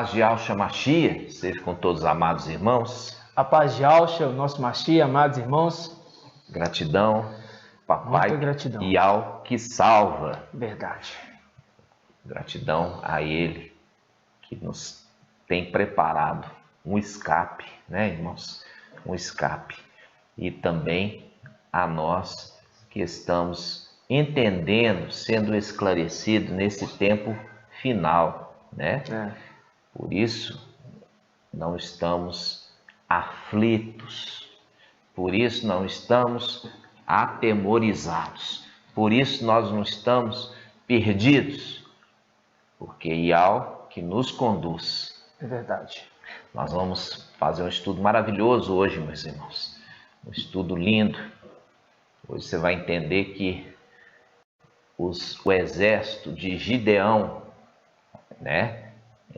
paz de Yahshua Mashiach seja com todos os amados irmãos. A paz de Yahshua, o nosso Mashiach, amados irmãos. Gratidão, papai. Muita gratidão. E ao que salva. Verdade. Gratidão a Ele que nos tem preparado um escape, né, irmãos? Um escape. E também a nós que estamos entendendo, sendo esclarecido nesse tempo final, né? Por isso não estamos aflitos, por isso não estamos atemorizados, por isso nós não estamos perdidos, porque Yahweh que nos conduz. É verdade. Nós vamos fazer um estudo maravilhoso hoje, meus irmãos, um estudo lindo. Hoje você vai entender que o exército de Gideão, né,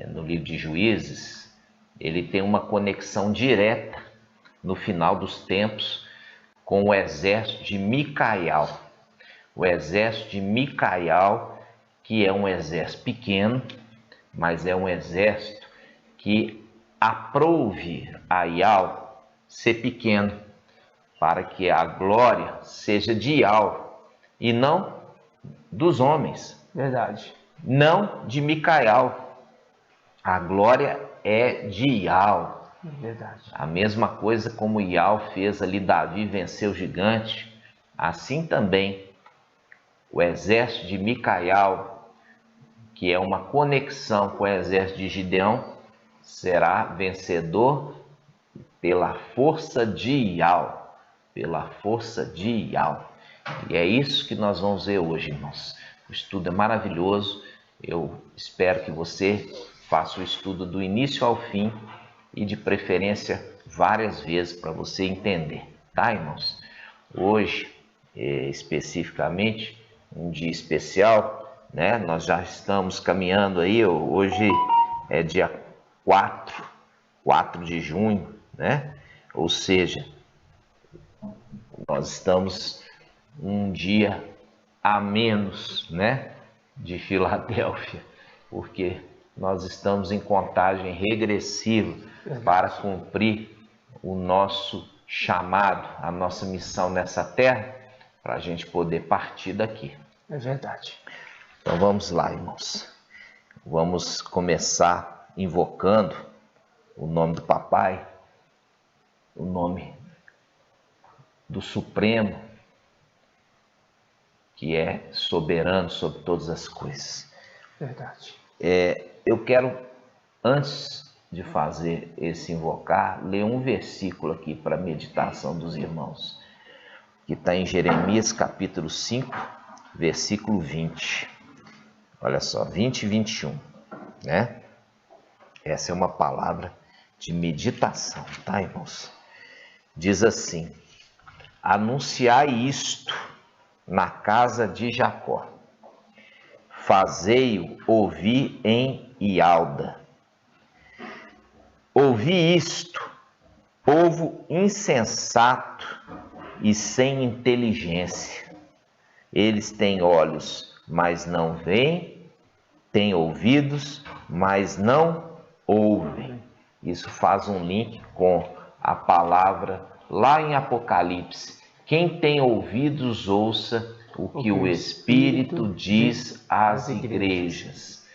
no livro de Juízes, ele tem uma conexão direta no final dos tempos com o exército de Micael. O exército de Micael, que é um exército pequeno, mas é um exército que aprouve a Yahweh ser pequeno, para que a glória seja de Yahweh e não dos homens. Verdade. Não de Micael. A glória é de Yahweh. Verdade. A mesma coisa como Yahweh fez ali, Davi venceu o gigante, assim também o exército de Micael, que é uma conexão com o exército de Gideão, será vencedor pela força de Yahweh. Pela força de Yahweh. E é isso que nós vamos ver hoje, irmãos. O estudo é maravilhoso. Eu espero que você faça o estudo do início ao fim e de preferência várias vezes para você entender, tá, irmãos? Hoje, especificamente, um dia especial, né? Nós já estamos caminhando aí, hoje é dia 4 de junho, né? Ou seja, nós estamos um dia a menos, né, de Filadélfia, porque nós estamos em contagem regressiva para cumprir o nosso chamado, a nossa missão nessa terra, para a gente poder partir daqui. É verdade. Então vamos lá, irmãos. Vamos começar invocando o nome do Papai, o nome do Supremo, que é soberano sobre todas as coisas. Verdade. Eu quero, antes de fazer esse invocar, ler um versículo aqui para a meditação dos irmãos, que está em Jeremias capítulo 5, versículo 20. Olha só, 20 e 21, né? Essa é uma palavra de meditação, tá, irmãos? Diz assim: anunciai isto na casa de Jacó, fazei-o ouvir em Ialda. Ouvi isto, povo insensato e sem inteligência. Eles têm olhos, mas não veem, têm ouvidos, mas não ouvem. Isso faz um link com a palavra lá em Apocalipse: quem tem ouvidos, ouça o que o Espírito diz às igrejas.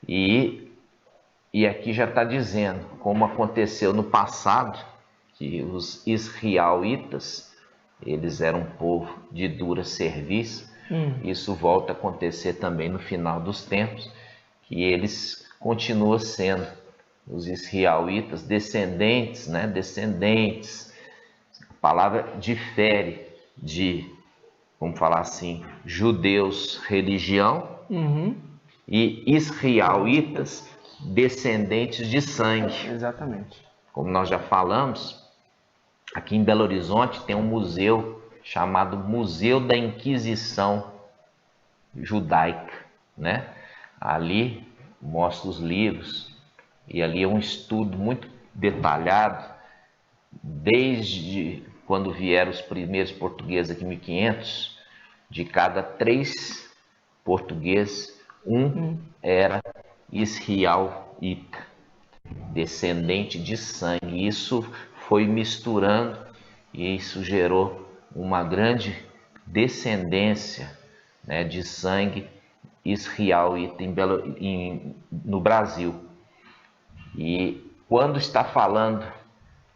E aqui já está dizendo, como aconteceu no passado, que os israelitas, eles eram um povo de dura serviço. Isso volta a acontecer também no final dos tempos, que eles continuam sendo, os israelitas, descendentes, né? Descendentes. A palavra difere de, vamos falar assim, judeus, religião, e israelitas, descendentes de sangue. Exatamente. Como nós já falamos, aqui em Belo Horizonte tem um museu chamado Museu da Inquisição Judaica, né? Ali mostra os livros e ali é um estudo muito detalhado, desde quando vieram os primeiros portugueses aqui em 1500, de cada 3 portugueses, um era israelita, descendente de sangue. Isso foi misturando e isso gerou uma grande descendência, né, de sangue israelita no Brasil. E quando está falando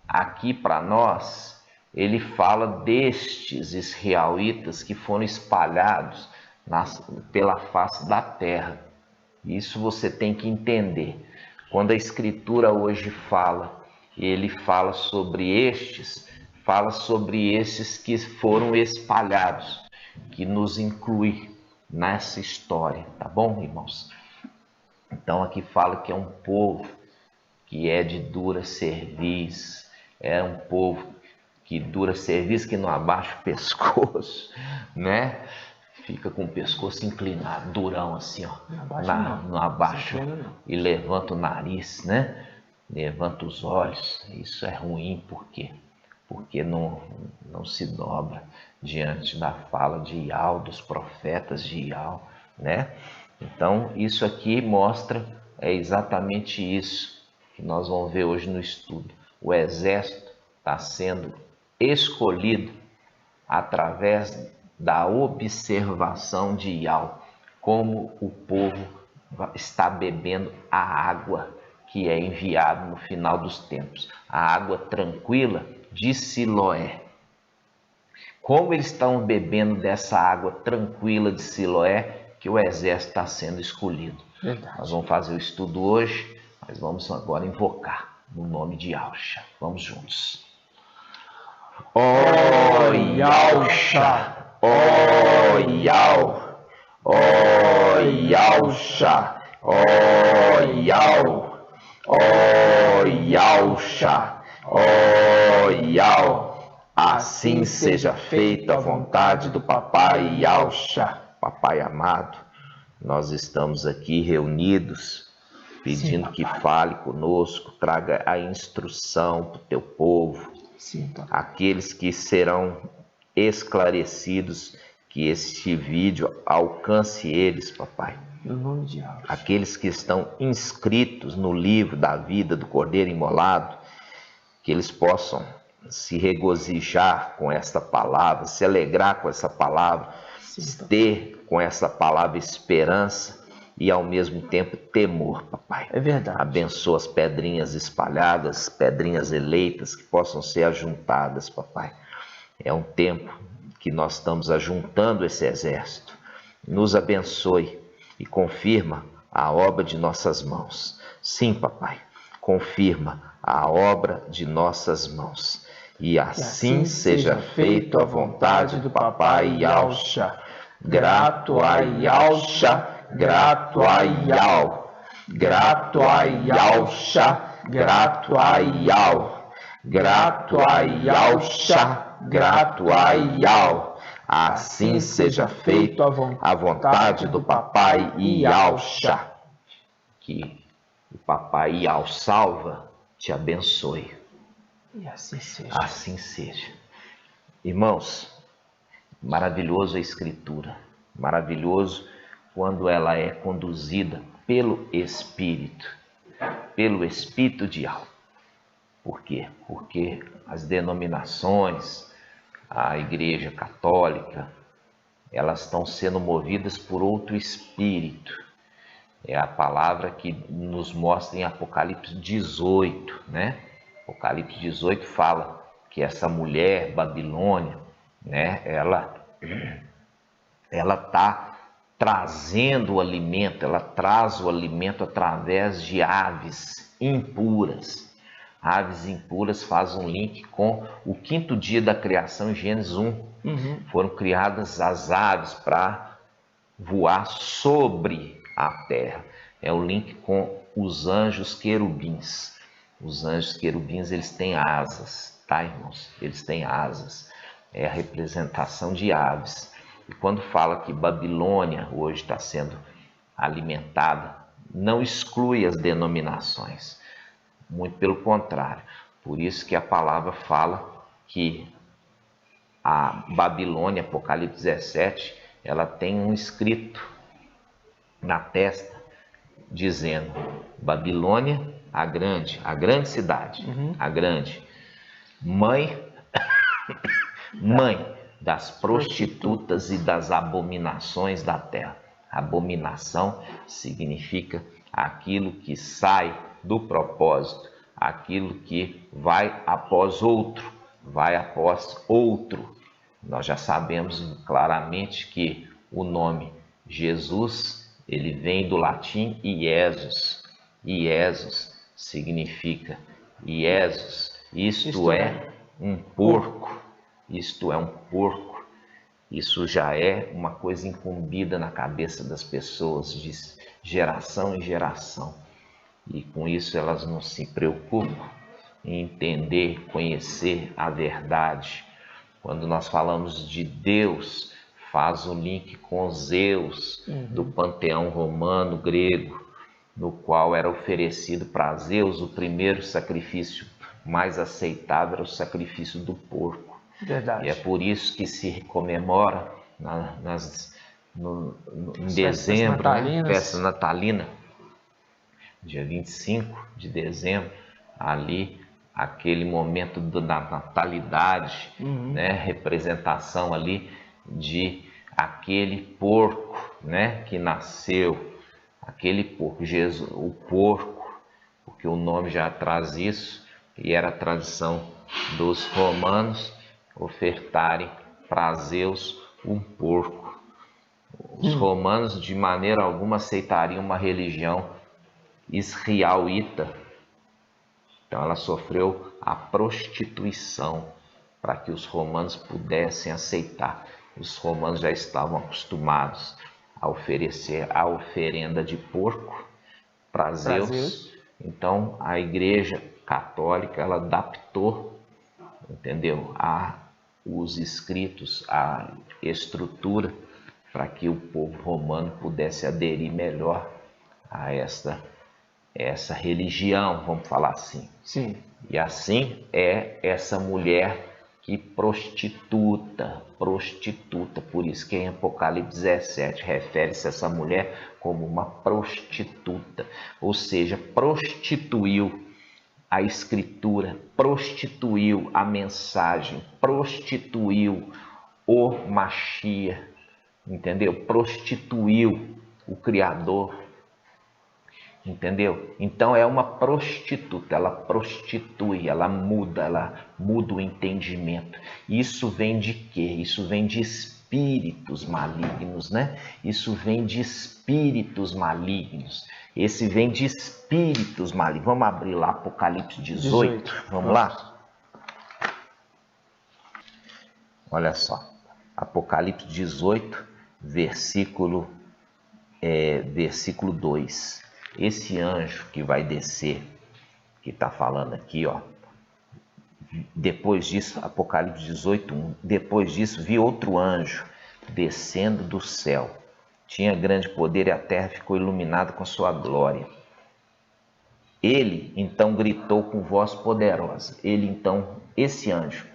aqui para nós, ele fala destes israelitas que foram espalhados pela face da terra. Isso você tem que entender. Quando a Escritura hoje fala, ele fala sobre estes que foram espalhados, que nos inclui nessa história, tá bom, irmãos? Então aqui fala que é um povo que é de dura cerviz, é um povo que dura cerviz, que não abaixa o pescoço, né? Fica com o pescoço inclinado, durão assim, ó. Não abaixa e levanta o nariz, né? Levanta os olhos. Isso é ruim, por quê? Porque não se dobra diante da fala de Ial, dos profetas de Ial, né? Então, isso aqui mostra exatamente isso que nós vamos ver hoje no estudo. O exército está sendo escolhido através da observação de Ial, como o povo está bebendo a água que é enviada no final dos tempos, a água tranquila de Siloé. Como eles estão bebendo dessa água tranquila de Siloé, que o exército está sendo escolhido. Verdade. Nós vamos fazer o estudo hoje, mas vamos agora invocar no nome de Yahshua. Vamos juntos. Ó Yahshua, ó Yah, ó Yahshua, ó Yah, ó Yahshua, ó Yah. Assim seja feita a vontade do Papai Yahshua. Papai amado, nós estamos aqui reunidos, pedindo que fale conosco, traga a instrução para o teu povo. Sim, aqueles que serão esclarecidos, que este vídeo alcance eles, papai. No nome de Deus. Aqueles que estão inscritos no livro da vida do Cordeiro Imolado, que eles possam se regozijar com esta palavra, se alegrar com essa palavra, sim, ter com essa palavra esperança e ao mesmo tempo temor, papai. É verdade. Abençoa as pedrinhas espalhadas, pedrinhas eleitas que possam ser ajuntadas, papai. É um tempo que nós estamos ajuntando esse exército. Nos abençoe e confirma a obra de nossas mãos. Sim, papai, confirma a obra de nossas mãos. E assim seja feito a vontade do Papai Yahshua. Grato a Yahshua, grato a Yah, grato a Yahshua, grato a Yah, grato a Yahshua, grato a Yah. Assim seja feito a vontade do Papai Yahshua. Que o Papai Yah salva te abençoe. E assim seja. Assim seja. Irmãos, maravilhoso a Escritura, maravilhoso quando ela é conduzida pelo Espírito de Yah. Por quê? Porque as denominações, a Igreja Católica, elas estão sendo movidas por outro espírito. É a palavra que nos mostra em Apocalipse 18, né? Apocalipse 18 fala que essa mulher, Babilônia, né? Ela está trazendo o alimento, ela traz o alimento através de aves impuras. Aves impuras faz um link com o quinto dia da criação em Gênesis 1. Foram criadas as aves para voar sobre a terra. É o link com os anjos querubins. Os anjos querubins, eles têm asas, tá, irmãos? Eles têm asas. É a representação de aves. E quando fala que Babilônia hoje está sendo alimentada, não exclui as denominações. Muito pelo contrário. Por isso que a palavra fala que a Babilônia, Apocalipse 17, ela tem um escrito na testa dizendo: Babilônia, a grande cidade, a grande, mãe das prostitutas e das abominações da terra. Abominação significa aquilo que sai do propósito, aquilo que vai após outro, Nós já sabemos claramente que o nome Jesus, ele vem do latim Iesus. Iesus significa Iesus, isto é um porco. Isto é um porco. Isso já é uma coisa incumbida na cabeça das pessoas de geração em geração. E com isso elas não se preocupam em entender, conhecer a verdade. Quando nós falamos de Deus, faz o link com Zeus, do panteão romano grego, no qual era oferecido para Zeus o primeiro sacrifício mais aceitável, era o sacrifício do porco. Verdade. E é por isso que se comemora em dezembro, festa natalina, dia 25 de dezembro, ali aquele momento da natalidade, né, representação ali de aquele porco, né, que nasceu, aquele porco, Jesus, o porco, porque o nome já traz isso, e era a tradição dos romanos ofertarem para Zeus um porco. Os romanos de maneira alguma aceitariam uma religião israelita. Então ela sofreu a prostituição para que os romanos pudessem aceitar. Os romanos já estavam acostumados a oferecer a oferenda de porco para Zeus. Então a Igreja Católica ela adaptou, entendeu, os escritos, a estrutura, para que o povo romano pudesse aderir melhor a essa religião, vamos falar assim. Sim. E assim é essa mulher que prostituta, por isso que em Apocalipse 17 refere-se a essa mulher como uma prostituta, ou seja, prostituiu a escritura, prostituiu a mensagem, prostituiu o Mashiach, entendeu? Prostituiu o Criador, entendeu? Então é uma prostituta, ela prostitui, ela muda o entendimento. Isso vem de quê? Isso vem de espíritos malignos, né? Isso vem de espíritos malignos. Esse vem de espíritos malignos. Vamos abrir lá Apocalipse 18. Vamos lá? Olha só. Apocalipse 18, versículo 2. Esse anjo que vai descer, que está falando aqui, ó. Depois disso, Apocalipse 18, 1. Depois disso, vi outro anjo descendo do céu. Tinha grande poder e a terra ficou iluminada com sua glória. Ele então gritou com voz poderosa. Esse anjo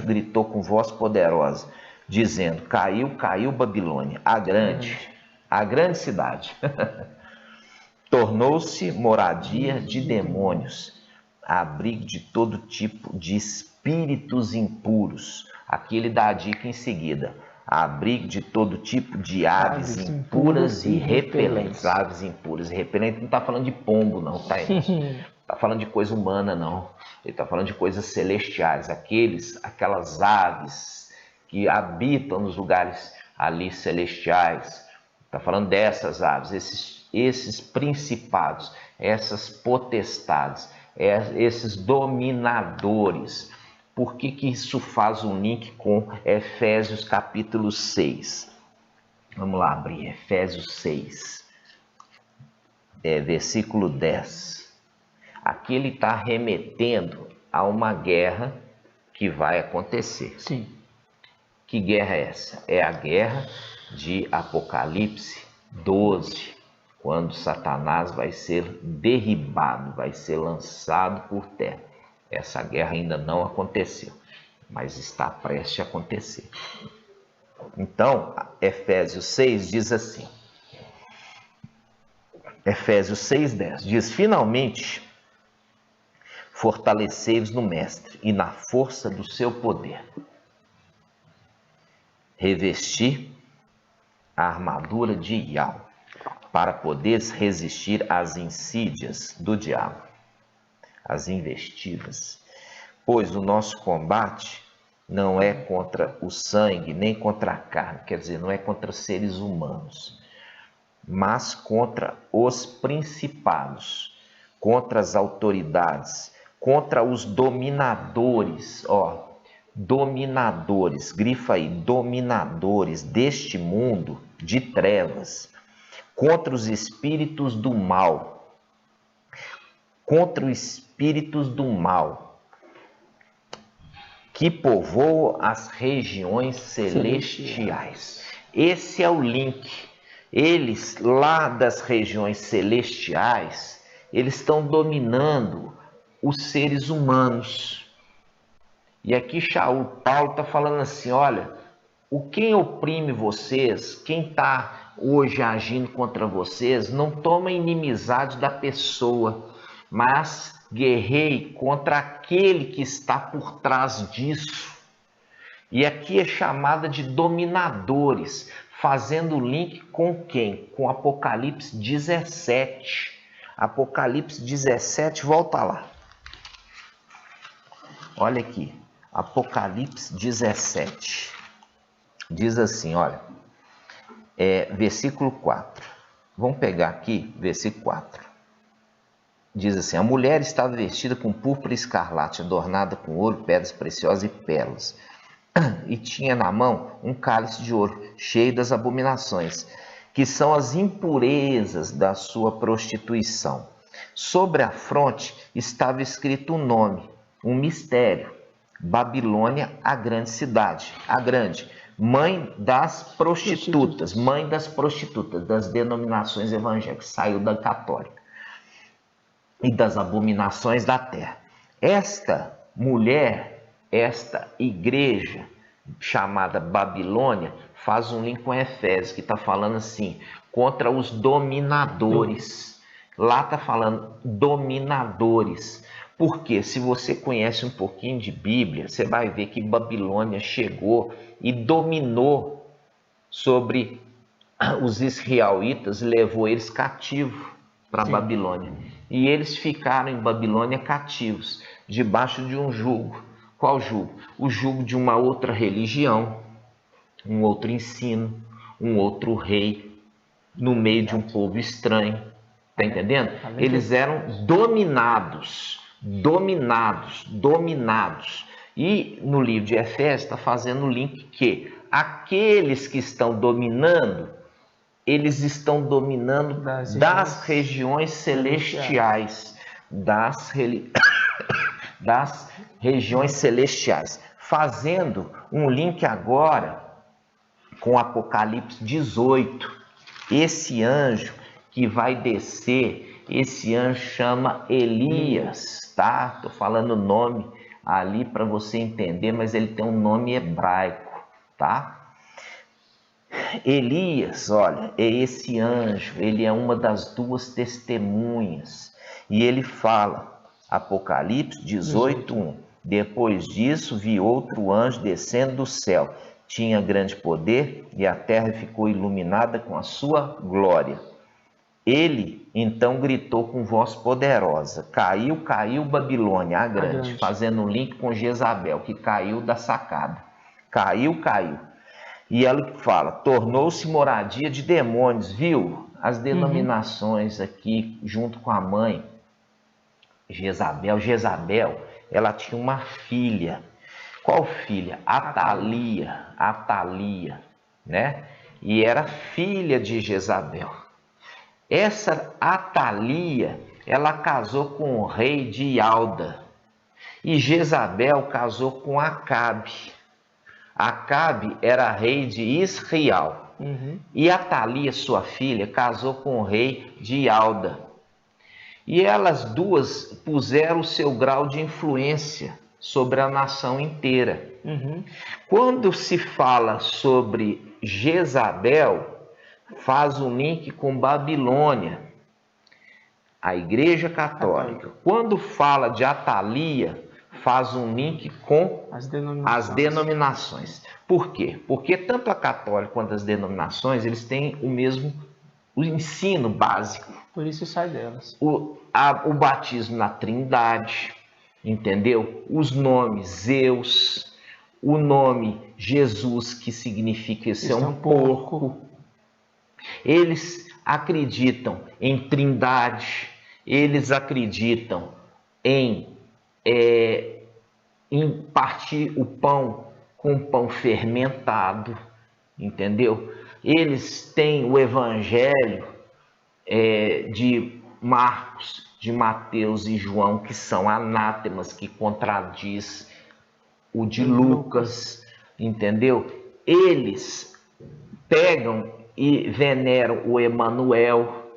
gritou com voz poderosa, dizendo: caiu Babilônia, a grande cidade. Tornou-se moradia de demônios, abrigo de todo tipo de espíritos impuros. Aqui ele dá a dica em seguida: abrigo de todo tipo de aves impuras e repelentes. Aves impuras e repelentes não está falando de pombo, não, tá? Não está falando de coisa humana, não. Ele está falando de coisas celestiais, aquelas aves que habitam nos lugares ali celestiais. Está falando dessas aves, esses principados, essas potestades, esses dominadores. Por que isso faz um link com Efésios capítulo 6? Vamos lá abrir Efésios 6, versículo 10. Aqui ele está remetendo a uma guerra que vai acontecer. Sim. Que guerra é essa? É a guerra de Apocalipse 12, quando Satanás vai ser derribado, vai ser lançado por terra. Essa guerra ainda não aconteceu, mas está prestes a acontecer. Então, Efésios 6 diz assim: Efésios 6:10 diz: finalmente, fortalecei-vos no Mestre e na força do seu poder. Revesti a armadura de Yahweh, para poderes resistir às insídias do diabo, às investidas. Pois o nosso combate não é contra o sangue, nem contra a carne, quer dizer, não é contra seres humanos, mas contra os principados, contra as autoridades, contra os dominadores, dominadores, grifa aí, dominadores deste mundo de trevas, contra os espíritos do mal, contra os espíritos do mal, que povoam as regiões celestiais. Esse é o link. Eles, lá das regiões celestiais, eles estão dominando os seres humanos. E aqui Paulo está falando assim, olha, quem oprime vocês, quem está hoje agindo contra vocês, não toma inimizade da pessoa, mas guerreie contra aquele que está por trás disso. E aqui é chamada de dominadores, fazendo link com quem? Com Apocalipse 17. Apocalipse 17, volta lá. Olha aqui, Apocalipse 17. Diz assim, olha, versículo 4. Vamos pegar aqui, versículo 4. Diz assim, a mulher estava vestida com púrpura escarlate, adornada com ouro, pedras preciosas e pérolas. E tinha na mão um cálice de ouro, cheio das abominações, que são as impurezas da sua prostituição. Sobre a fronte estava escrito um nome, um mistério: Babilônia, a grande cidade, a grande, mãe das prostitutas, das denominações evangélicas, saiu da católica, e das abominações da terra. Esta mulher, esta igreja chamada Babilônia, faz um link com Efésios, que está falando assim, contra os dominadores. Lá está falando dominadores. Porque se você conhece um pouquinho de Bíblia, você vai ver que Babilônia chegou e dominou sobre os israelitas, levou eles cativos para a Babilônia. E eles ficaram em Babilônia cativos, debaixo de um jugo. Qual jugo? O jugo de uma outra religião, um outro ensino, um outro rei, no meio de um povo estranho. Está entendendo? Eles eram dominados. E no livro de Efésios está fazendo o link que aqueles que estão dominando, eles estão dominando das regiões celestiais, das regiões celestiais, fazendo um link agora com Apocalipse 18. Esse anjo que vai descer, esse anjo chama Elias, tá? Tô falando o nome ali para você entender, mas ele tem um nome hebraico, tá? Elias, olha, é esse anjo, ele é uma das duas testemunhas, e ele fala, Apocalipse 18:1, depois disso vi outro anjo descendo do céu, tinha grande poder e a terra ficou iluminada com a sua glória. Ele então gritou com voz poderosa, caiu Babilônia, a grande, fazendo um link com Jezabel, que caiu da sacada, caiu. E ela fala, tornou-se moradia de demônios, viu? As denominações aqui, junto com a mãe, Jezabel, ela tinha uma filha. Qual filha? Atalia, né? E era filha de Jezabel. Essa Atalia, ela casou com o rei de Alda. E Jezabel casou com Acabe. Acabe era rei de Israel. E Atalia, sua filha, casou com o rei de Alda. E elas duas puseram o seu grau de influência sobre a nação inteira. Quando se fala sobre Jezabel, faz um link com Babilônia. A Igreja Católica, quando fala de Atalia, faz um link com as denominações. Por quê? Porque tanto a católica quanto as denominações, eles têm o ensino básico. Por isso sai delas. O batismo na Trindade, entendeu? Os nomes Zeus, o nome Jesus, que significa ser um porco. Eles acreditam em Trindade, eles acreditam em partir o pão com pão fermentado, entendeu? Eles têm o evangelho de Marcos, de Mateus e João, que são anátemas, que contradiz o de Lucas, entendeu? Eles pegam e veneram o Emanuel,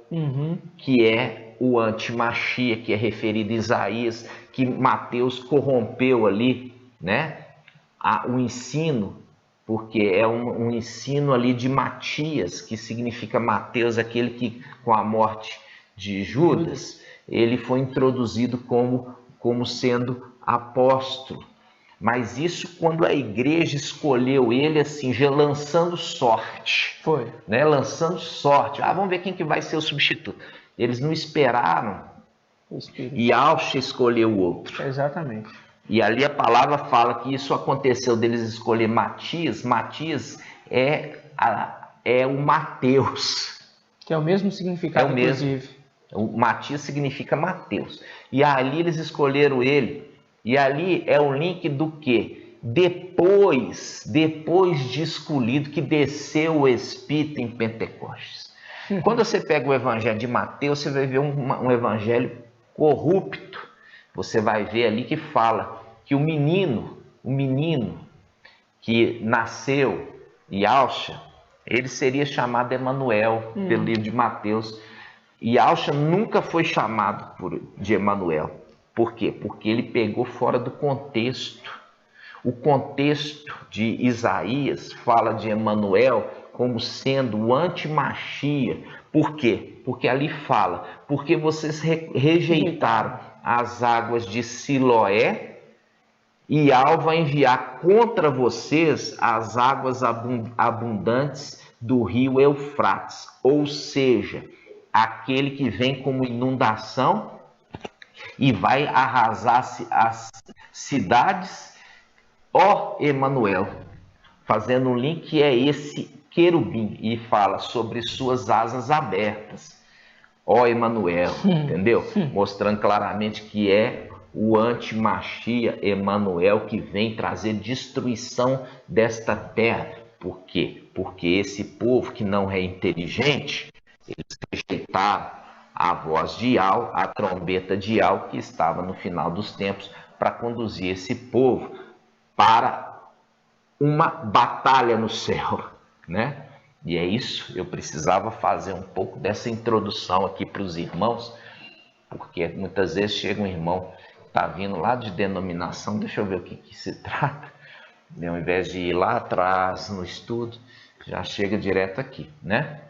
que é o antimachia, que é referido a Isaías, que Mateus corrompeu ali, né? O ensino, porque é um ensino ali de Matias, que significa Mateus, aquele que com a morte de Judas, ele foi introduzido como sendo apóstolo. Mas isso quando a igreja escolheu ele assim, já lançando sorte. Foi. Né? Lançando sorte. Vamos ver quem que vai ser o substituto. Eles não esperaram. E Alcha escolheu o outro. Exatamente. E ali a palavra fala que isso aconteceu deles escolher Matias. Matias é o Mateus. Que é o mesmo significado, inclusive. O Matias significa Mateus. E ali eles escolheram ele. E ali é o link do quê? Depois de escolhido, que desceu o Espírito em Pentecostes. Quando você pega o evangelho de Mateus, você vai ver um evangelho corrupto. Você vai ver ali que fala que o menino que nasceu em Alcha, ele seria chamado Emanuel, pelo livro de Mateus. E Alcha nunca foi chamado de Emanuel. Por quê? Porque ele pegou fora do contexto. O contexto de Isaías fala de Emanuel como sendo o antimachia. Por quê? Porque ali fala, porque vocês rejeitaram as águas de Siloé, e Al vai enviar contra vocês as águas abundantes do rio Eufrates. Ou seja, aquele que vem como inundação e vai arrasar as cidades, ó Emanuel, fazendo um link que é esse querubim, e fala sobre suas asas abertas, ó Emanuel, entendeu? Mostrando claramente que é o antimachia Emanuel, que vem trazer destruição desta terra. Por quê? Porque esse povo que não é inteligente, eles rejeitaram a voz de Al, a trombeta de Al, que estava no final dos tempos, para conduzir esse povo para uma batalha no céu, né? E é isso, eu precisava fazer um pouco dessa introdução aqui para os irmãos, porque muitas vezes chega um irmão, está vindo lá de denominação, deixa eu ver o que se trata, e ao invés de ir lá atrás no estudo, já chega direto aqui, né?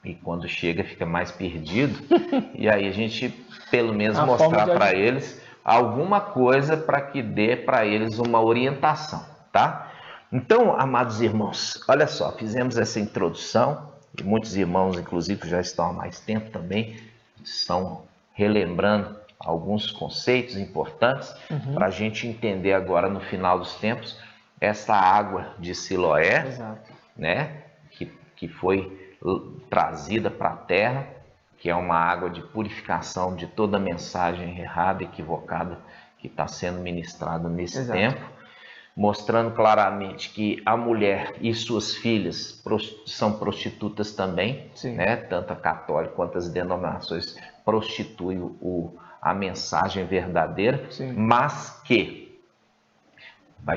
E quando chega fica mais perdido, e aí a gente pelo menos mostrar para eles alguma coisa para que dê para eles uma orientação, tá? Então, amados irmãos, olha só, fizemos essa introdução, e muitos irmãos, inclusive, já estão há mais tempo também, estão relembrando alguns conceitos importantes para a gente entender agora no final dos tempos essa água de Siloé, né, que foi trazida para a terra, que é uma água de purificação de toda mensagem errada, equivocada, que está sendo ministrada nesse tempo, mostrando claramente que a mulher e suas filhas são prostitutas também, né? Tanto a católica quanto as denominações prostituem a mensagem verdadeira, mas que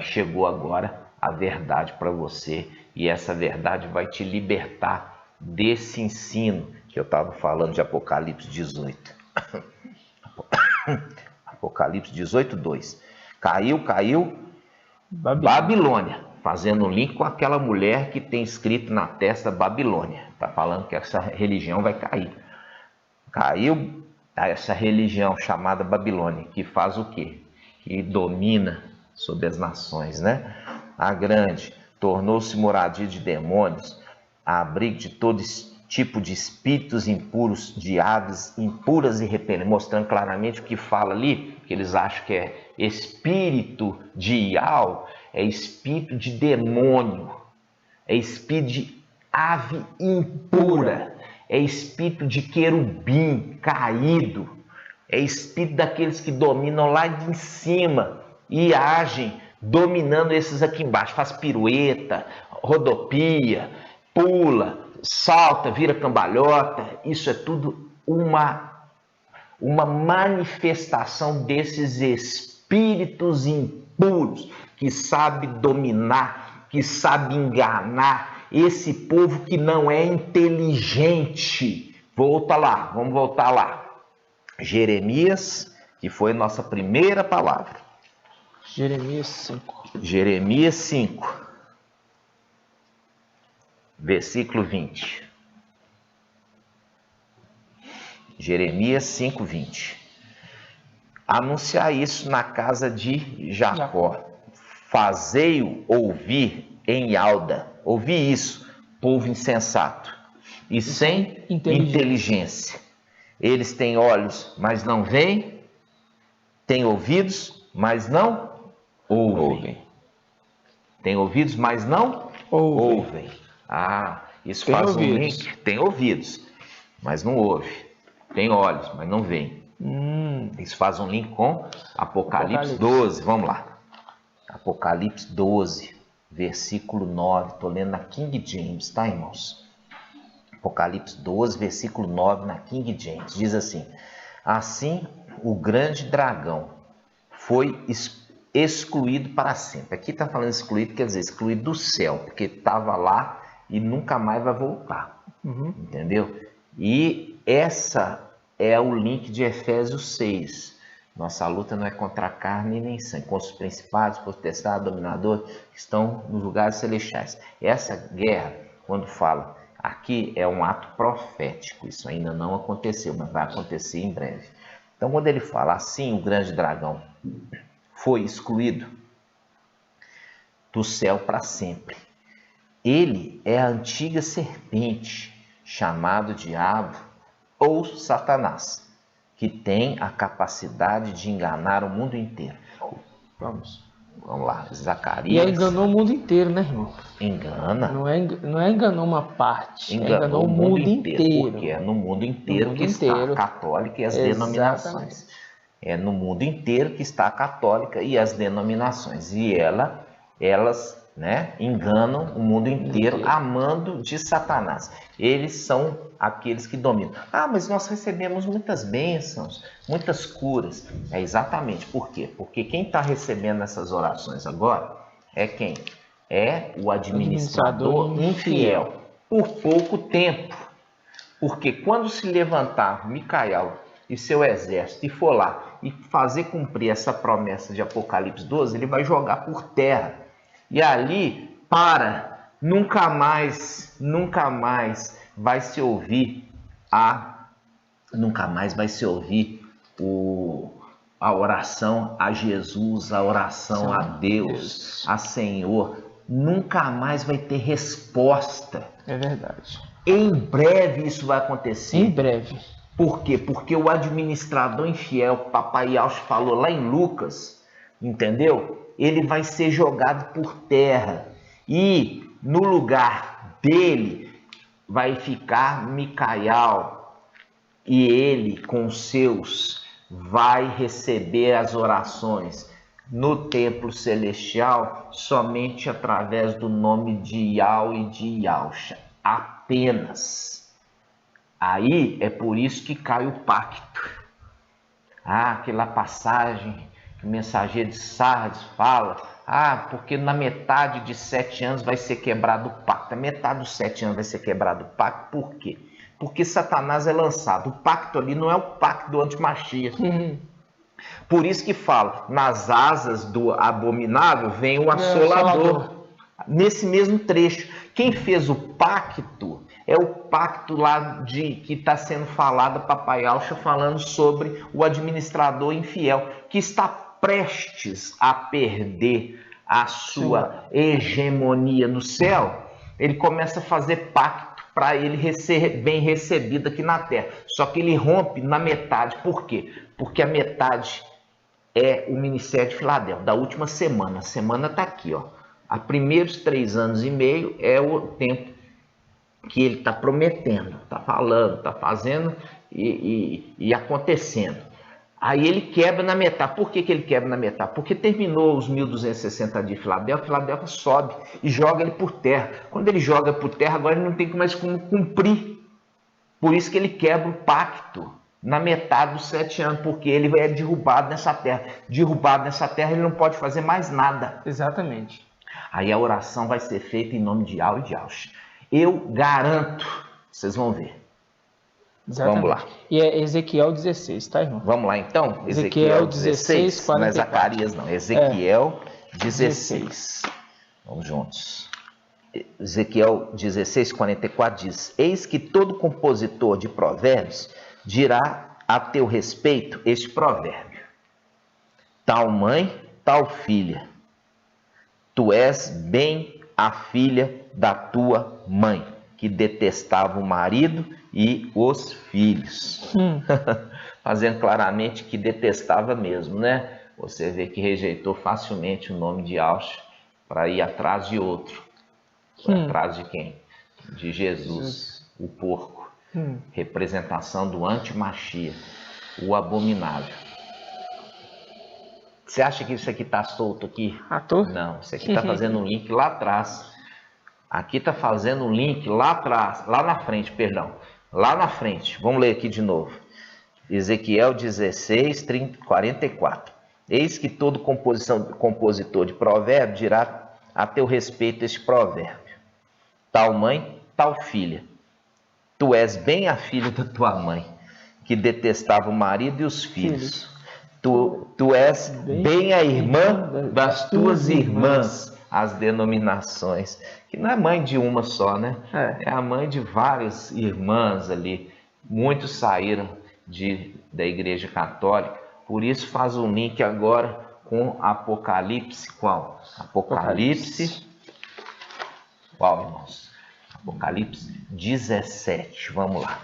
chegou agora a verdade para você, e essa verdade vai te libertar desse ensino que eu estava falando de Apocalipse 18. Apocalipse 18, 2. Caiu Babilônia, fazendo um link com aquela mulher que tem escrito na testa Babilônia. Está falando que essa religião vai cair. Caiu essa religião chamada Babilônia, que faz o quê? Que domina sobre as nações, né? A grande tornou-se moradia de demônios, abrigo de todo tipo de espíritos impuros, de aves impuras e repelentes, mostrando claramente o que fala ali, que eles acham que é espírito de Iau, é espírito de demônio, é espírito de ave impura, é espírito de querubim caído, é espírito daqueles que dominam lá de cima e agem dominando esses aqui embaixo, faz pirueta, rodopia, pula, salta, vira cambalhota. Isso é tudo uma manifestação desses espíritos impuros que sabe dominar, que sabe enganar esse povo que não é inteligente. Vamos voltar lá. Jeremias, que foi nossa primeira palavra. Jeremias 5. Jeremias 5, versículo 20. Jeremias 5, 20. Anunciar isso na casa de Jacó. Fazei-o ouvir em Alda. Ouvi isso, povo insensato e sem inteligência. Eles têm olhos, mas não veem. Têm ouvidos, mas não ouvem. Tem ouvidos, mas não ouvem. Ah, isso tem faz ouvidos. Um link. Tem ouvidos, mas não ouve. Tem olhos, mas não veem. Isso faz um link com Apocalipse 12. Vamos lá. Apocalipse 12, versículo 9. Estou lendo na King James, tá, irmãos? Apocalipse 12, versículo 9, na King James. Diz assim: assim o grande dragão foi excluído para sempre. Aqui está falando excluído, quer dizer, excluído do céu, porque estava lá e nunca mais vai voltar. Entendeu? E essa é o link de Efésios 6. Nossa luta não é contra a carne nem sangue, contra os principados, potestades, dominadores que estão nos lugares celestiais. Essa guerra, quando fala aqui, é um ato profético. Isso ainda não aconteceu, mas vai acontecer em breve. Então, quando ele fala assim, o grande dragão foi excluído do céu para sempre. Ele é a antiga serpente, chamado diabo ou Satanás, que tem a capacidade de enganar o mundo inteiro. Vamos lá, Zacarias. E aí enganou o mundo inteiro, né, irmão? Engana. Não é enganou uma parte, enganou o mundo inteiro. Porque é no mundo inteiro que está a católica e as denominações. É no mundo inteiro que está a católica e as denominações. E elas, né, enganam o mundo inteiro amando de Satanás. Eles são aqueles que dominam. Ah, mas nós recebemos muitas bênçãos, muitas curas. É exatamente. Por quê? Porque quem está recebendo essas orações agora é quem? É o administrador infiel. Por pouco tempo. Porque quando se levantar Micael e seu exército e for lá e fazer cumprir essa promessa de Apocalipse 12, ele vai jogar por terra. E ali, nunca mais vai se ouvir a oração a Jesus, a oração a Deus, a Senhor. Nunca mais vai ter resposta. É verdade. Em breve isso vai acontecer. Em breve. Por quê? Porque o administrador infiel, Papai Yauch falou lá em Lucas, entendeu? Ele vai ser jogado por terra e no lugar dele vai ficar Micael e ele com os seus vai receber as orações no templo celestial somente através do nome de Yau e de Yaucha, apenas. Aí é por isso que cai o pacto. Aquela passagem que o mensageiro de Sardes fala, porque na metade de 7 anos vai ser quebrado o pacto. A metade dos 7 anos vai ser quebrado o pacto, por quê? Porque Satanás é lançado. O pacto ali não é o pacto do antimachia. Por isso que fala, nas asas do abominável vem o assolador. Nesse mesmo trecho, Quem fez o pacto é o pacto lá que está sendo falado, Papai Alcha falando sobre o administrador infiel, que está prestes a perder a sua hegemonia no céu. Ele começa a fazer pacto para ele ser bem recebido aqui na terra. Só que ele rompe na metade. Por quê? Porque a metade é o ministério de Filadélfia, da última semana. A semana está aqui, ó. Há primeiros 3 anos e meio é o tempo que ele está prometendo, está falando, está fazendo e acontecendo. Aí ele quebra na metade. Por que ele quebra na metade? Porque terminou os 1260 de Filadélfia, Filadélfia sobe e joga ele por terra. Quando ele joga por terra, agora ele não tem mais como cumprir. Por isso que ele quebra o pacto na metade dos 7 anos, porque ele é derrubado nessa terra. Derrubado nessa terra, ele não pode fazer mais nada. Exatamente. Aí a oração vai ser feita em nome de Al e de Alcha. Eu garanto, vocês vão ver. Exatamente. Vamos lá. E é Ezequiel 16, tá, irmão? Vamos lá, então. Ezequiel 16, 44. Não é Zacarias, não. Ezequiel 16. Vamos juntos. Ezequiel 16, 44 diz: Eis que todo compositor de provérbios dirá a teu respeito este provérbio: tal mãe, tal filha. Tu és bem a filha da tua mãe, que detestava o marido e os filhos. Fazendo claramente que detestava mesmo, né? Você vê que rejeitou facilmente o nome de Alcha para ir atrás de outro. Foi atrás de quem? De Jesus, o porco. Representação do anti-Machia, o abominável. Você acha que isso aqui está solto aqui? Não, isso aqui está fazendo um link lá atrás. Aqui está fazendo um link lá atrás, lá na frente, perdão. Lá na frente, vamos ler aqui de novo. Ezequiel 16, 44. Eis que todo compositor de provérbio dirá a teu respeito este provérbio: tal mãe, tal filha. Tu és bem a filha da tua mãe, que detestava o marido e os filhos. Tu és bem a irmã das tuas irmãs, as denominações, que não é mãe de uma só, né? É a mãe de várias irmãs ali. Muitos saíram da Igreja Católica, por isso faz um link agora com Apocalipse. Qual? Apocalipse. Qual, irmãos? Apocalipse 17. Vamos lá.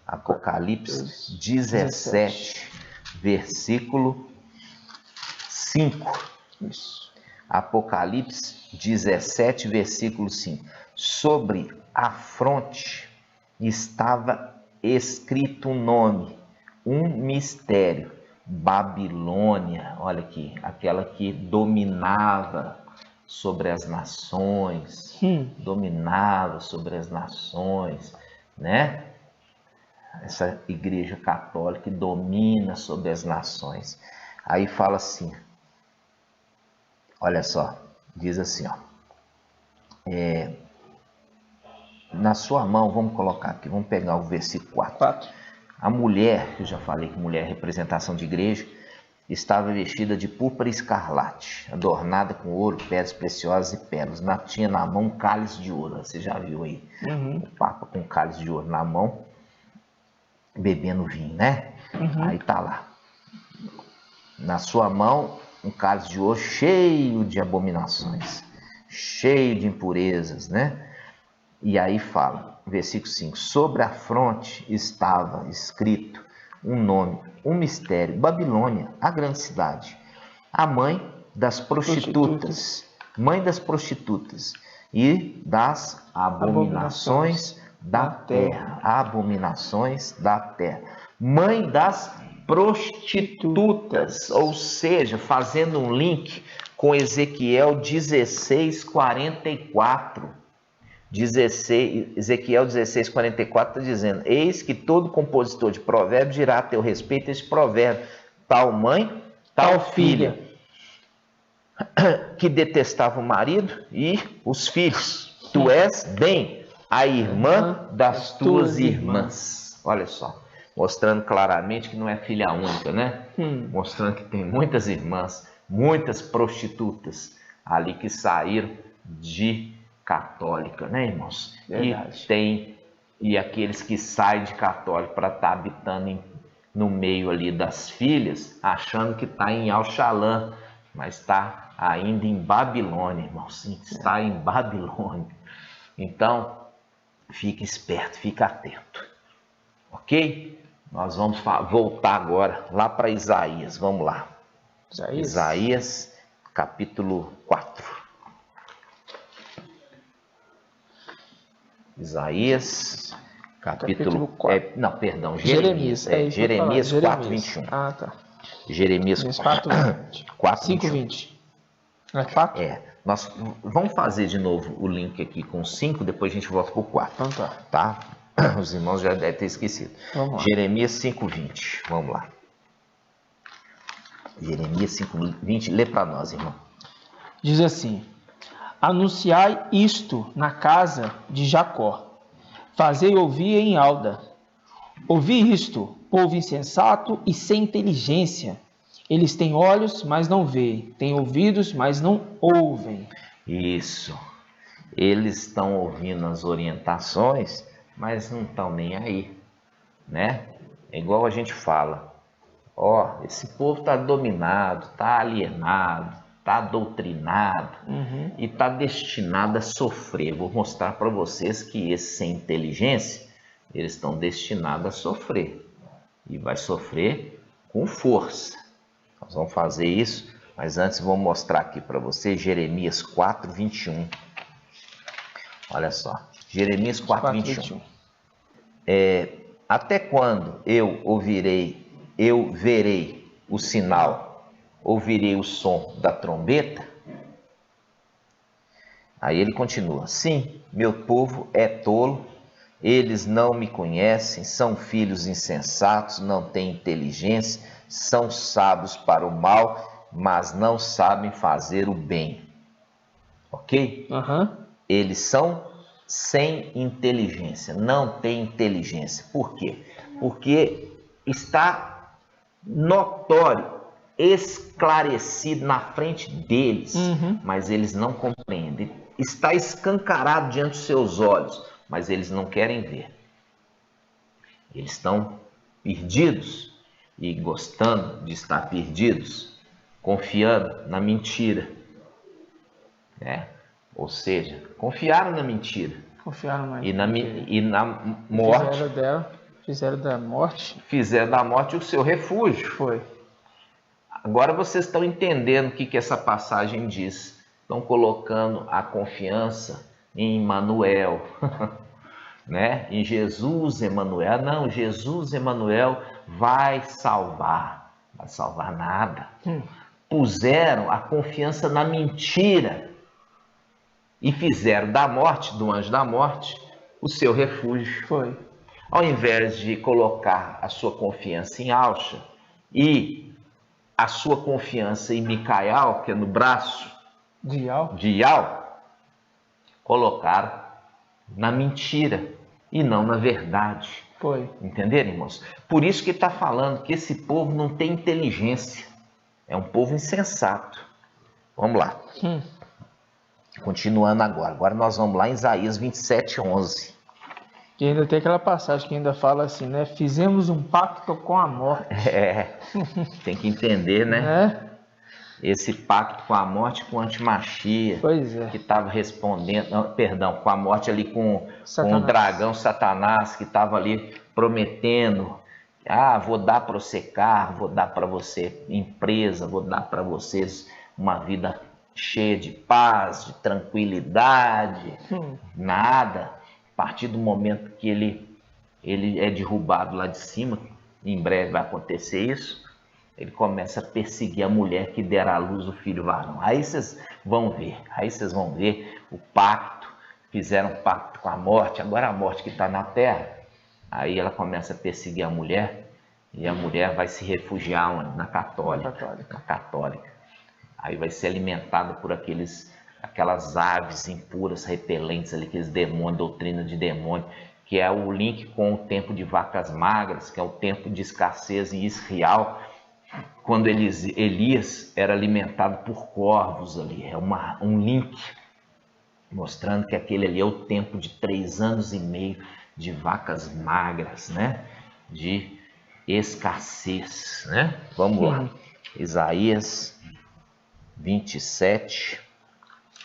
Apocalipse 17, versículo 5. Isso. Apocalipse 17, versículo 5. Sobre a fronte estava escrito um nome, um mistério: Babilônia. Olha aqui, aquela que dominava sobre as nações, dominava sobre as nações, né? Essa igreja católica que domina sobre as nações. Aí fala assim, olha só, diz assim, ó, na sua mão, vamos colocar aqui, vamos pegar o versículo 4. A mulher, que eu já falei que mulher é representação de igreja, estava vestida de púrpura e escarlate, adornada com ouro, pedras preciosas e pérolas. Tinha na mão um cálice de ouro. Você já viu aí o Papa com um cálice de ouro na mão, bebendo vinho, né? Aí tá lá. Na sua mão, um cálice de ouro cheio de abominações, cheio de impurezas, né? E aí fala, versículo 5, sobre a fronte estava escrito um nome, um mistério: Babilônia, a grande cidade, a mãe das prostitutas, e das abominações da terra, mãe das prostitutas, ou seja, fazendo um link com Ezequiel 16, 44. Ezequiel 16, 44 está dizendo: eis que todo compositor de provérbios dirá a teu respeito esse provérbio: tal mãe, tal filha, que detestava o marido e os filhos. Tu és bem a irmã das tuas irmãs. Olha só, mostrando claramente que não é filha única, né? Mostrando que tem muitas irmãs, muitas prostitutas ali que saíram de católica, né, irmãos? Verdade. E aqueles que saem de católico para estar habitando no meio ali das filhas, achando que está em Alxalã, mas está ainda em Babilônia, irmãos. Está em Babilônia. Então, fique esperto, fique atento. Ok? Nós vamos voltar agora lá para Isaías. Vamos lá. Isaías, capítulo 4. Isaías, capítulo 4. Jeremias. Jeremias 4, 21. Ah, tá. Jeremias 4, 5, 20. É 4? Nós vamos fazer de novo o link aqui com 5, depois a gente volta para o 4. Então tá. Os irmãos já devem ter esquecido. Jeremias 5, 20. Vamos lá. Jeremias 5, 20. Lê para nós, irmão. Diz assim: anunciai isto na casa de Jacó, fazei ouvir em Alda. Ouvi isto, povo insensato e sem inteligência. Eles têm olhos, mas não veem, têm ouvidos, mas não ouvem. Isso. Eles estão ouvindo as orientações, mas não estão nem aí, né? É igual a gente fala. Esse povo está dominado, está alienado, está doutrinado e está destinado a sofrer. Vou mostrar para vocês que esses sem inteligência, eles estão destinados a sofrer. E vai sofrer com força. Nós vamos fazer isso, mas antes vou mostrar aqui para vocês Jeremias 4, 21. Olha só, Jeremias 4, 21. Até quando eu verei o sinal, ouvirei o som da trombeta? Aí ele continua: sim, meu povo é tolo, eles não me conhecem, são filhos insensatos, não têm inteligência, são sábios para o mal, mas não sabem fazer o bem. Ok? Eles são sem inteligência, não têm inteligência. Por quê? Porque está notório, esclarecido na frente deles, mas eles não compreendem. Está escancarado diante dos seus olhos, mas eles não querem ver. Eles estão perdidos e gostando de estar perdidos, confiando na mentira, né? Ou seja, confiaram na mentira. E na morte. Fizeram da morte. Fizeram da morte o seu refúgio. Foi. Agora vocês estão entendendo o que essa passagem diz. Estão colocando a confiança em Emmanuel, né? Em Jesus Emmanuel. Não, Jesus Emmanuel vai salvar. Vai salvar nada. Puseram a confiança na mentira e fizeram da morte, do anjo da morte, o seu refúgio. Foi. Ao invés de colocar a sua confiança em Alxa e a sua confiança em Micael, que é no braço de Ial, colocaram na mentira e não na verdade. Foi. Entenderam, irmãos? Por isso que está falando que esse povo não tem inteligência. É um povo insensato. Vamos lá. Continuando agora. Agora nós vamos lá em Isaías 27, 11. E ainda tem aquela passagem que ainda fala assim, né? Fizemos um pacto com a morte. Tem que entender, né? Esse pacto com a morte, com o antimachia. Pois é. Que estava respondendo, com a morte ali com o dragão Satanás, que estava ali prometendo: vou dar para você carro, vou dar para você empresa, vou dar para vocês uma vida cheia de paz, de tranquilidade. Nada. A partir do momento que ele é derrubado lá de cima, em breve vai acontecer isso, ele começa a perseguir a mulher que dera à luz o filho varão. Aí vocês vão ver o pacto, fizeram um pacto com a morte, agora a morte que está na terra, aí ela começa a perseguir a mulher, e a mulher vai se refugiar onde? Na católica. Aí vai ser alimentada por aquelas aves impuras, repelentes ali, aqueles demônios, doutrina de demônio, que é o link com o tempo de vacas magras, que é o tempo de escassez em Israel, quando Elias era alimentado por corvos ali, é um link. mostrando que aquele ali é o tempo de 3 anos e meio de vacas magras, né? De escassez, né? Vamos lá. Isaías 27,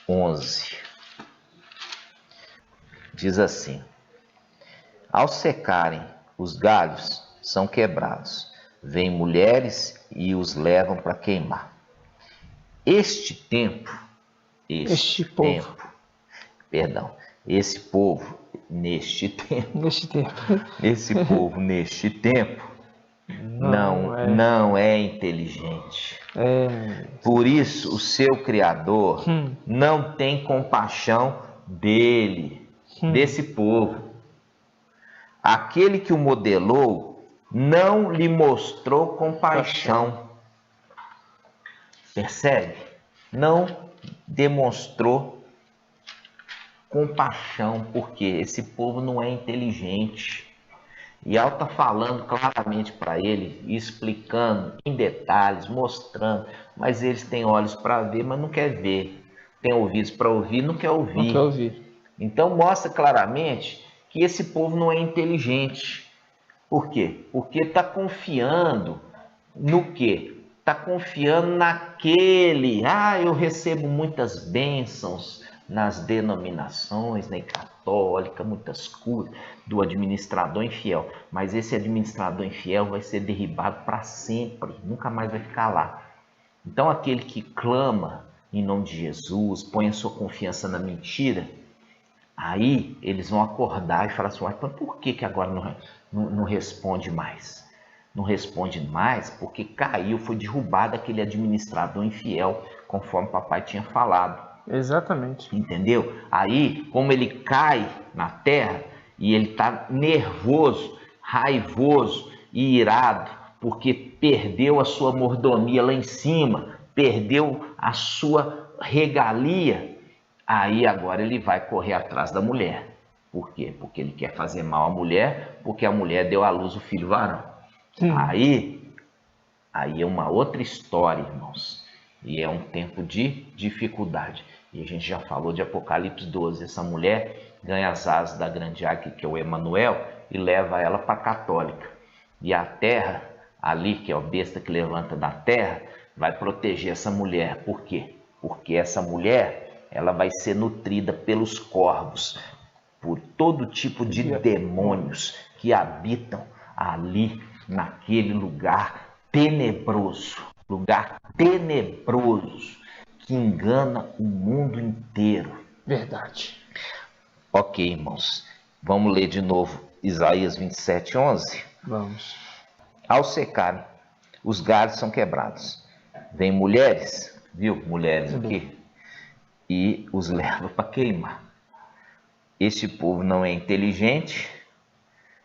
11. Diz assim: ao secarem os galhos, são quebrados. Vêm mulheres e os levam para queimar. Esse povo, neste tempo, não é inteligente. Por isso, o seu Criador não tem compaixão desse povo. Aquele que o modelou não lhe mostrou compaixão. Percebe? Não demonstrou compaixão, porque esse povo não é inteligente. E ela está falando claramente para ele, explicando em detalhes, mostrando, mas eles têm olhos para ver, mas não quer ver. Tem ouvidos para ouvir, não quer ouvir. Não quer ouvir. Então mostra claramente que esse povo não é inteligente. Por quê? Porque está confiando no quê? Está confiando naquele. Eu recebo muitas bênçãos nas denominações, na católica, muitas curas do administrador infiel. Mas esse administrador infiel vai ser derribado para sempre, nunca mais vai ficar lá. Então aquele que clama em nome de Jesus, põe a sua confiança na mentira, aí eles vão acordar e falar assim: mas por que agora não responde mais? Não responde mais porque caiu, foi derrubado aquele administrador infiel, conforme o papai tinha falado. Exatamente. Entendeu? Aí, como ele cai na terra e ele está nervoso, raivoso e irado, porque perdeu a sua mordomia lá em cima, perdeu a sua regalia, aí agora ele vai correr atrás da mulher. Por quê? Porque ele quer fazer mal à mulher, porque a mulher deu à luz o filho varão. Aí é uma outra história, irmãos. E é um tempo de dificuldade. E a gente já falou de Apocalipse 12. Essa mulher ganha as asas da grande águia, que é o Emanuel, e leva ela para a católica. E a terra, ali, que é a besta que levanta da terra, vai proteger essa mulher. Por quê? Porque essa mulher, ela vai ser nutrida pelos corvos, por todo tipo de demônios que habitam ali, naquele lugar tenebroso, que engana o mundo inteiro. Verdade. Ok, irmãos, vamos ler de novo Isaías 27, 11? Vamos. Ao secarem, os galhos são quebrados. Vêm mulheres, viu? Mulheres aqui, e os levam para queimar. Este povo não é inteligente,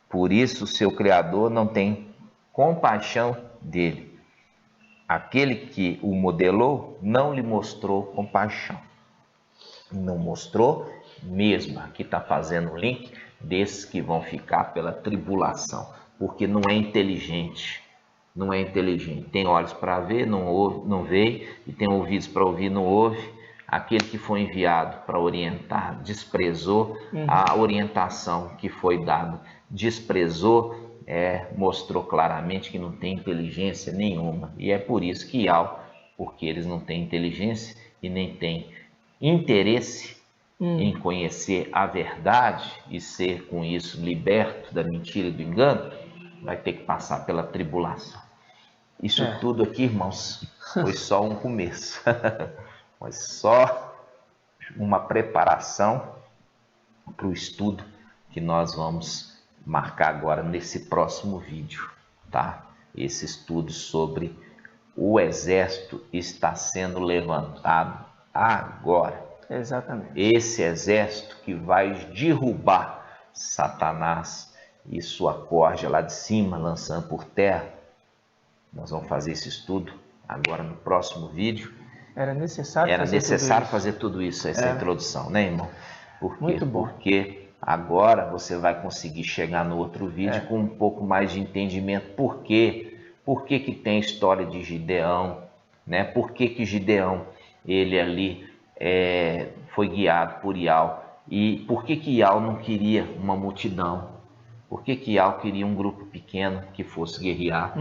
por isso o seu Criador não tem compaixão dele. Aquele que o modelou não lhe mostrou compaixão. Não mostrou mesmo. Aqui está fazendo o link desses que vão ficar pela tribulação, porque não é inteligente. Não é inteligente. Tem olhos para ver, não ouve, não vê, e tem ouvidos para ouvir, não ouve. Aquele que foi enviado para orientar desprezou a orientação que foi dada, desprezou, mostrou claramente que não tem inteligência nenhuma. E é por isso que porque eles não têm inteligência e nem têm interesse em conhecer a verdade e ser com isso liberto da mentira e do engano, vai ter que passar pela tribulação. Isso tudo aqui, irmãos, foi só um começo. Mas só uma preparação para o estudo que nós vamos marcar agora nesse próximo vídeo, tá? Esse estudo sobre o exército está sendo levantado agora. Exatamente. Esse exército que vai derrubar Satanás e sua corja lá de cima, lançando por terra. Nós vamos fazer esse estudo agora no próximo vídeo. Era necessário fazer tudo isso, essa introdução, né, irmão? Por quê? Muito bom. Porque agora você vai conseguir chegar no outro vídeo com um pouco mais de entendimento. Por quê? Por que que tem a história de Gideão, né? Por que que Gideão, ele ali foi guiado por Ial. E por que Ial não queria uma multidão? Por que Ial queria um grupo pequeno que fosse guerrear?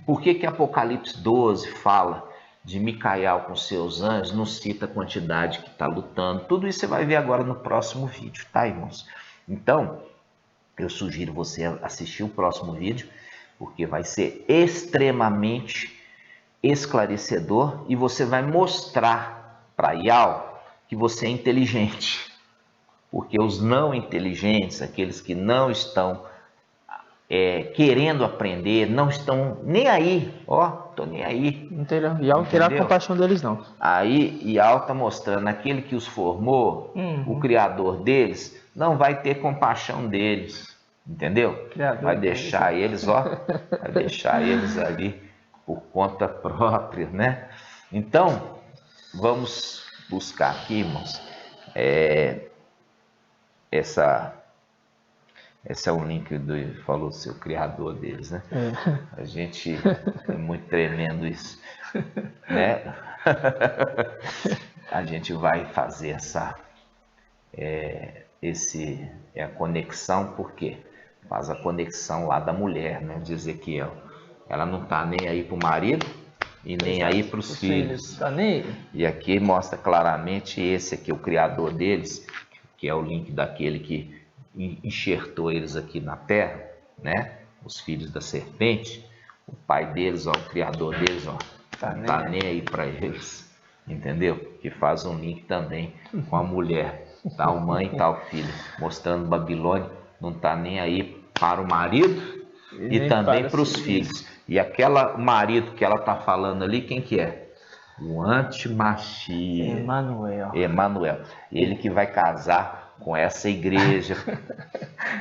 Por que Apocalipse 12 fala de Micael com seus anjos, não cita a quantidade que está lutando? Tudo isso você vai ver agora no próximo vídeo, tá, irmãos? Então, eu sugiro você assistir o próximo vídeo, porque vai ser extremamente esclarecedor e você vai mostrar para Ial que você é inteligente. Porque os não inteligentes, aqueles que não estão querendo aprender, não estão nem aí, tô nem aí. Ial não terá compaixão deles, não. Aí Ial está mostrando, aquele que os formou, o Criador deles, não vai ter compaixão deles, entendeu? Vai deixar eles, vai deixar eles ali por conta própria, né? Então, vamos buscar aqui, irmãos, esse é o link falou seu Criador deles, né? A gente é muito tremendo isso, né? A gente vai fazer a conexão, porque faz a conexão lá da mulher, né? De Ezequiel. Ela não está nem aí para o marido e nem aí para os filhos. Tá nem... E aqui mostra claramente esse aqui, o Criador deles, que é o link daquele que enxertou eles aqui na terra, né? Os filhos da serpente, o pai deles, o Criador deles, não tá nem aí para eles, entendeu? Que faz um link também com a mulher, tal mãe e tal filho, mostrando Babilônia não tá nem aí para o marido e também para os filhos. E aquela marido que ela tá falando ali, quem que é? O anti-Mashiach, Emanuel, ele que vai casar com essa igreja.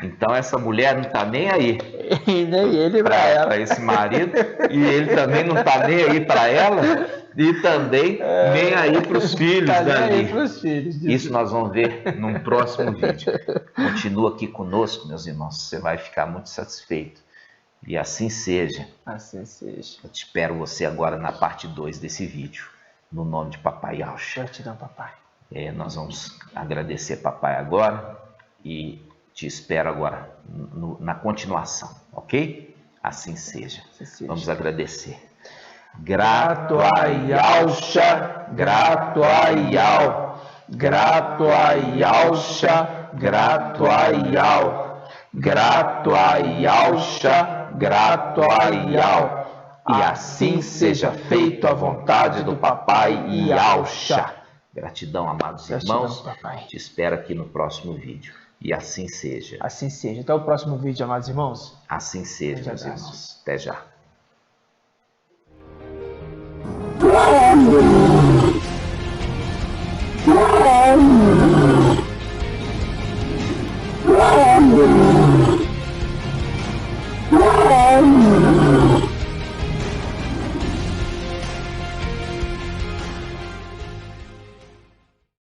Então essa mulher não está nem aí e nem ele para esse marido, e ele também não está nem aí para ela, e também nem aí para os filhos dali. Isso nós vamos ver num próximo vídeo. Continua aqui conosco, meus irmãos, você vai ficar muito satisfeito. E assim seja. Assim seja. Eu te espero você agora na parte 2 desse vídeo, no nome de Papai Yahshua. Gratidão, papai. Nós vamos agradecer papai agora e te espero agora na continuação, ok? Assim seja. Vamos agradecer. Grato a Yahshua, grato a Yahweh, grato a Yahshua, grato a Yahweh, grato a Yahshua, grato a Yahweh. E assim seja feito a vontade do papai Yahshua. Gratidão, amados irmãos. Papai. Te espero aqui no próximo vídeo. E assim seja. Assim seja. Até o próximo vídeo, amados irmãos. Assim seja, meus irmãos. Até já.